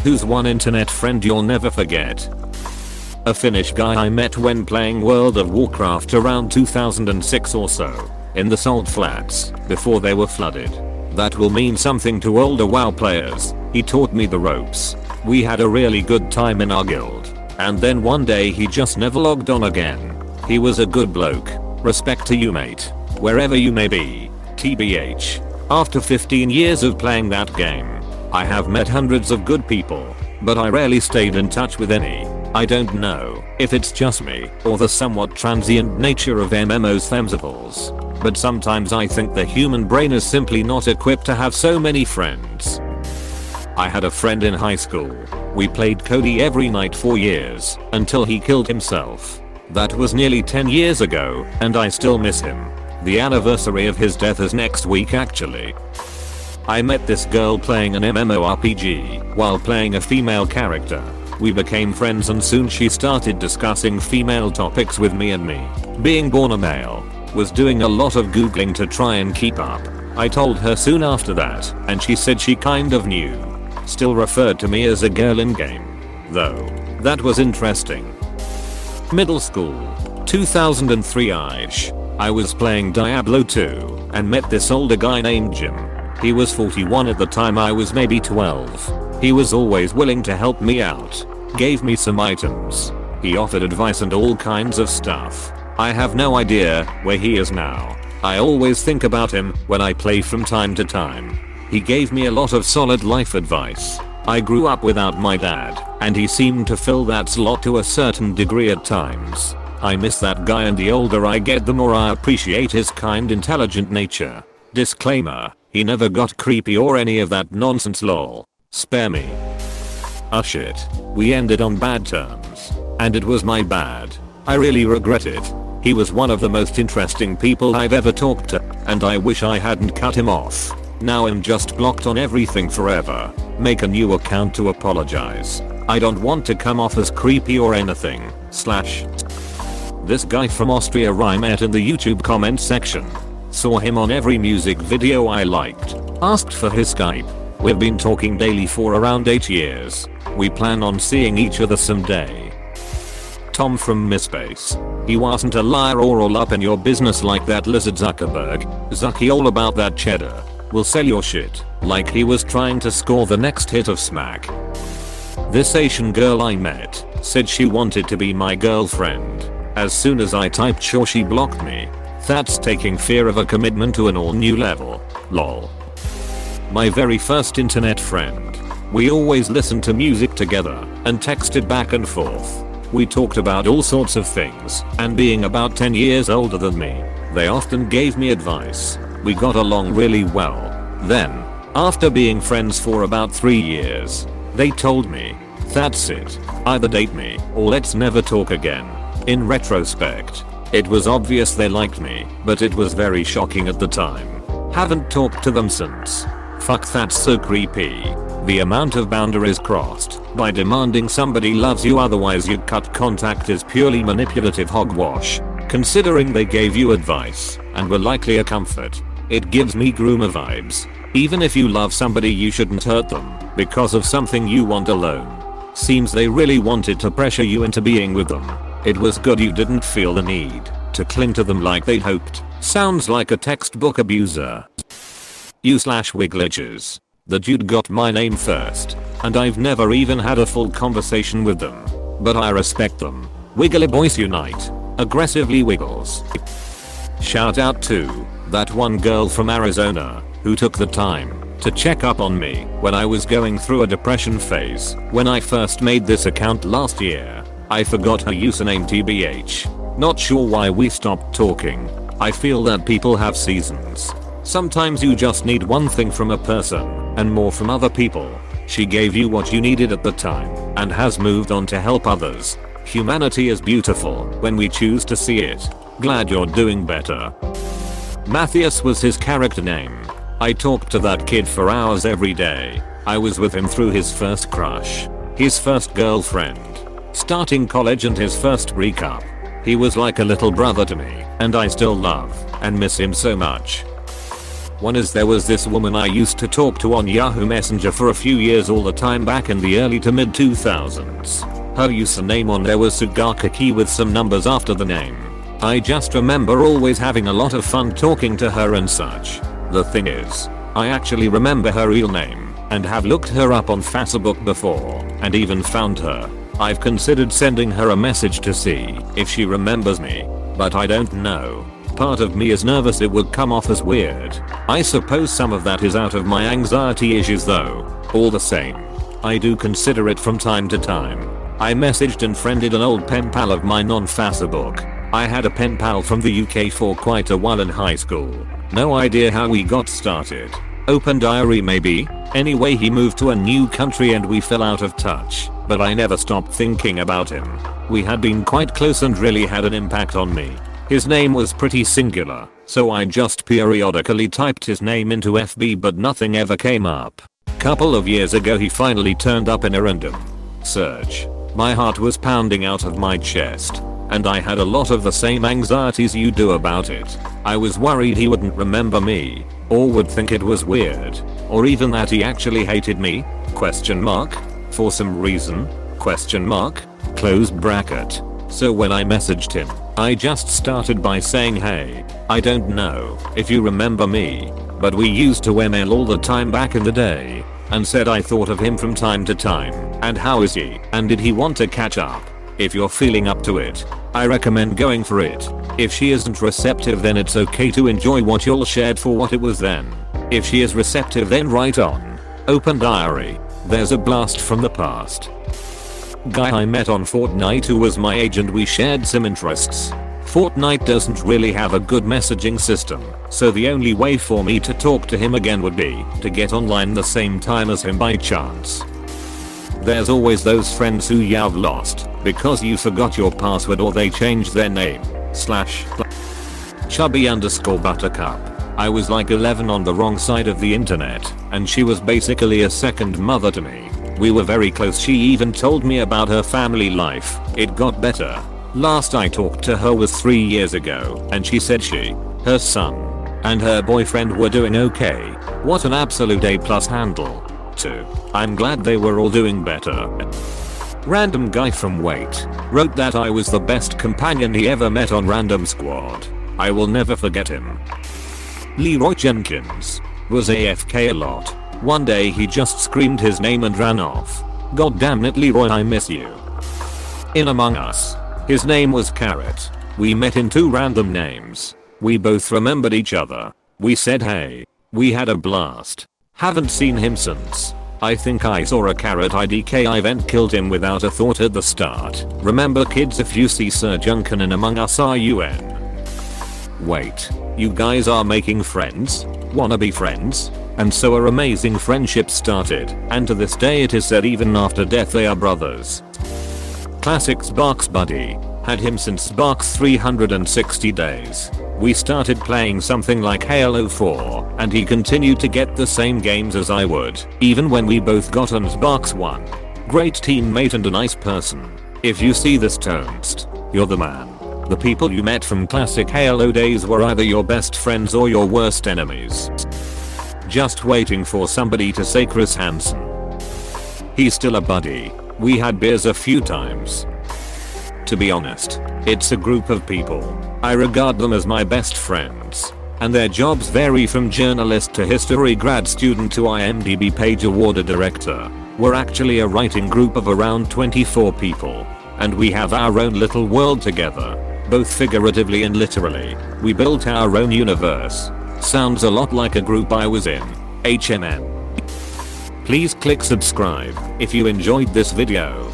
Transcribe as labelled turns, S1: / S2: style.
S1: Who's one internet friend you'll never forget? A Finnish guy I met when playing World of Warcraft around 2006 or so, in the Salt Flats, before they were flooded. That will mean something to older WoW players. He taught me the ropes. We had a really good time in our guild. And then one day he just never logged on again. He was a good bloke. Respect to you, mate. Wherever you may be. TBH. After 15 years of playing that game, I have met hundreds of good people, but I rarely stayed in touch with any. I don't know if it's just me or the somewhat transient nature of MMOs themselves, but sometimes I think the human brain is simply not equipped to have so many friends. I had a friend in high school. We played Cody every night for years, until he killed himself. That was nearly 10 years ago, and I still miss him. The anniversary of his death is next week actually. I met this girl playing an MMORPG while playing a female character. We became friends and soon she started discussing female topics with me, and me, being born a male, was doing a lot of googling to try and keep up. I told her soon after that, and she said she kind of knew. Still referred to me as a girl in game, though. That was interesting. Middle school, 2003-ish. I was playing Diablo 2 and met this older guy named Jim. He was 41 at the time, I was maybe 12. He was always willing to help me out. Gave me some items. He offered advice and all kinds of stuff. I have no idea where he is now. I always think about him when I play from time to time. He gave me a lot of solid life advice. I grew up without my dad, and he seemed to fill that slot to a certain degree at times. I miss that guy, and the older I get the more I appreciate his kind, intelligent nature. Disclaimer, he never got creepy or any of that nonsense, lol. Spare me. Ah shit. We ended on bad terms. And it was my bad. I really regret it. He was one of the most interesting people I've ever talked to, and I wish I hadn't cut him off. Now I'm just blocked on everything forever. Make a new account to apologize. I don't want to come off as creepy or anything. / This guy from Austria I met in the YouTube comment section. Saw him on every music video I liked. Asked for his Skype. We've been talking daily for around 8 years. We plan on seeing each other someday. Tom from Mispace. He wasn't a liar or all up in your business like that lizard Zuckerberg. Zucky all about that cheddar. Will sell your shit. Like he was trying to score the next hit of smack. This Asian girl I met said she wanted to be my girlfriend. As soon as I typed sure, she blocked me. That's taking fear of a commitment to an all new level. Lol. My very first internet friend. We always listened to music together and texted back and forth. We talked about all sorts of things, and being about 10 years older than me, they often gave me advice. We got along really well. Then, after being friends for about 3 years, they told me, that's it. Either date me or let's never talk again. In retrospect, it was obvious they liked me, but it was very shocking at the time. Haven't talked to them since. Fuck, that's so creepy. The amount of boundaries crossed by demanding somebody loves you otherwise you cut contact is purely manipulative hogwash. Considering they gave you advice and were likely a comfort, it gives me groomer vibes. Even if you love somebody you shouldn't hurt them because of something you want alone. Seems they really wanted to pressure you into being with them. It was good you didn't feel the need to cling to them like they'd hoped. Sounds like a textbook abuser. You/Wigliches. The dude got my name first, and I've never even had a full conversation with them. But I respect them. Wiggly boys unite. Aggressively wiggles. Shout out to that one girl from Arizona who took the time to check up on me when I was going through a depression phase. When I first made this account last year, I forgot her username TBH. Not sure why we stopped talking. I feel that people have seasons. Sometimes you just need one thing from a person and more from other people. She gave you what you needed at the time and has moved on to help others. Humanity is beautiful when we choose to see it. Glad you're doing better. Matthias was his character name. I talked to that kid for hours every day. I was with him through his first crush, his first girlfriend, starting college, and his first breakup. He was like a little brother to me, and I still love and miss him so much. One is there was this woman I used to talk to on Yahoo Messenger for a few years all the time back in the early to mid 2000s. Her username on there was Sugakaki with some numbers after the name. I just remember always having a lot of fun talking to her and such. The thing is, I actually remember her real name and have looked her up on Facebook before and even found her. I've considered sending her a message to see if she remembers me, but I don't know. Part of me is nervous it would come off as weird. I suppose some of that is out of my anxiety issues though. All the same, I do consider it from time to time. I messaged and friended an old pen pal of mine on Facebook. I had a pen pal from the UK for quite a while in high school. No idea how we got started. Open diary maybe? Anyway, he moved to a new country and we fell out of touch, but I never stopped thinking about him. We had been quite close and really had an impact on me. His name was pretty singular, so I just periodically typed his name into FB but nothing ever came up. Couple of years ago he finally turned up in a random search. My heart was pounding out of my chest, and I had a lot of the same anxieties you do about it. I was worried he wouldn't remember me, or would think it was weird, or even that he actually hated me? Question mark? For some reason? Question mark? Close bracket. So when I messaged him, I just started by saying, hey, I don't know if you remember me, but we used to ML all the time back in the day, and said I thought of him from time to time, and how is he, and did he want to catch up? If you're feeling up to it, I recommend going for it. If she isn't receptive then it's okay to enjoy what y'all shared for what it was then. If she is receptive then right on. Open diary. There's a blast from the past. Guy I met on Fortnite who was my age and we shared some interests. Fortnite doesn't really have a good messaging system, so the only way for me to talk to him again would be to get online the same time as him by chance. There's always those friends who you've lost because you forgot your password or they changed their name. /chubby_buttercup. I was like 11 on the wrong side of the internet, and she was basically a second mother to me. We were very close. She even told me about her family life. It got better. Last I talked to her was 3 years ago, and she said she, her son, and her boyfriend were doing okay. What an absolute A+ handle. Too. I'm glad they were all doing better. Random guy from Wait wrote that I was the best companion he ever met on Random Squad. I will never forget him. Leroy Jenkins was AFK a lot. One day he just screamed his name and ran off. God damn it, Leroy, I miss you. In Among Us, his name was Carrot. We met in 2 random names. We both remembered each other. We said hey. We had a blast. Haven't seen him since. I think I saw a Carrot IDK event killed him without a thought at the start. Remember kids, if you see Sir Junkin in Among Us RUN. Wait, you guys are making friends? Wanna be friends? And so a amazing friendship started, and to this day it is said even after death they are brothers. Classic Sparks buddy. Had him since Sparks 360 days. We started playing something like Halo 4, and he continued to get the same games as I would, even when we both got on Sparks 1. Great teammate and a nice person. If you see this toast, you're the man. The people you met from classic Halo days were either your best friends or your worst enemies. Just waiting for somebody to say Chris Hansen. He's still a buddy. We had beers a few times. To be honest, it's a group of people. I regard them as my best friends. And their jobs vary from journalist to history grad student to IMDb page awarded director. We're actually a writing group of around 24 people. And we have our own little world together. Both figuratively and literally. We built our own universe. Sounds a lot like a group I was in. HMN. Please click subscribe if you enjoyed this video.